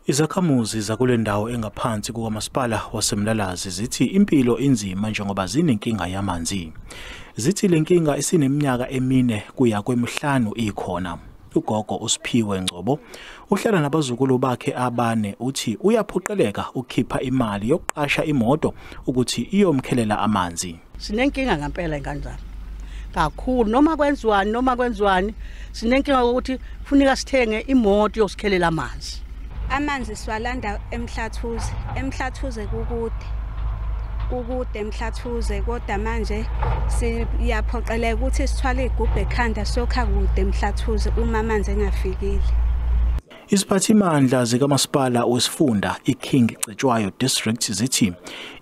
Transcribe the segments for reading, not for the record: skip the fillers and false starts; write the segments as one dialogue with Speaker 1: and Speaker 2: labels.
Speaker 1: Izakhamuzi zakule ndawo engaphansi kukamasipala waseMlalazi zithi impilo inzima njengoba zinenkinga yamanzi. Zithi lenkinga isineminyaka emine kuya kwemihlanu ikhona. Ugogo uSiphiwe Ngcobo uhlala nabazukulu bakhe abane uthi uyaphoqeleka ukukhipha imali yokuqasha imoto ukuthi iyomkhelela amanzi.
Speaker 2: Sinenkinga ngempela kanjalo. Kakhulu noma kwenziwani sinenkinga ukuthi kufuneka sithenge imoto yosikhelela amanzi.
Speaker 3: Amanzi siwalanda emhlathuze kukude emhlathuze kodwa manje siyaphoqeleka ukuthi sithwale igubhe ekhanda sokha kude emhlathuze uma amanzi engafikile.
Speaker 1: Iziphathimandla zikamasipala wesifunda iKing Cetshwayo District zithi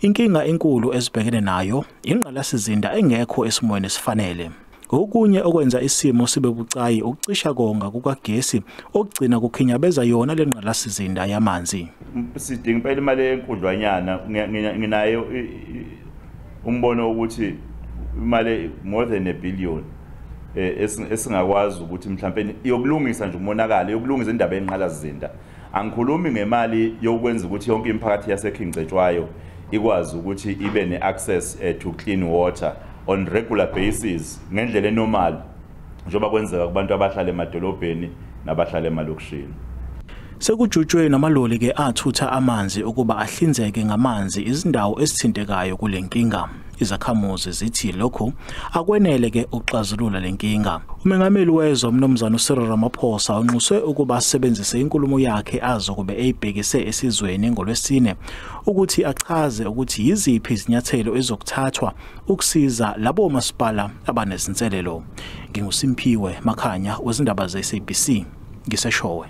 Speaker 1: inkinga enkulu ezibhekene nayo ingqalasizinda engekho esimweni esifanele. Okunye okwenza isimo sibe bucayi ukucishakonga kukagesi okugcina kukhinyabeza yona lengqalasizinda yamanzi.
Speaker 4: Sidinga impela imali enkudlwanyana nginayo umbono ukuthi imali more than $1 billion esingakwazi ukuthi mhlawumbe yokulungisa nje umonakalo yokulungisa indaba yenqalasizinda. Angikhulumi ngemali yokwenza ukuthi yonke imiphakathi yaseKing Cetshwayo ikwazi ukuthi ibe neaccess to clean water on regular basis ngendlela enormal njengoba kwenzeka kubantu abahlala emadolobheni nabahlala emalokishini.
Speaker 1: Sekujutshwe namaloli ke athutha amanzi ukuba ahlinzeke ngamanzi izindawo ezithintekayo kulenkinga. Izakhamuzi zithi lokho akwenele ke ukuxazulula lenkinga. Umengameli wezwe uMnumzana uCyril Ramaphosa unxuswe ukuba asebenzise inkulumo yakhe azokube eyibhekise esizweni ngolwesine ukuthi achaze ukuthi yiziphi izinyathelo ezokuthathwa ukusiza labo masipala abanezinselelo. NginguSimphiwe Makhanya wezindaba zeSABC ngiseShowe.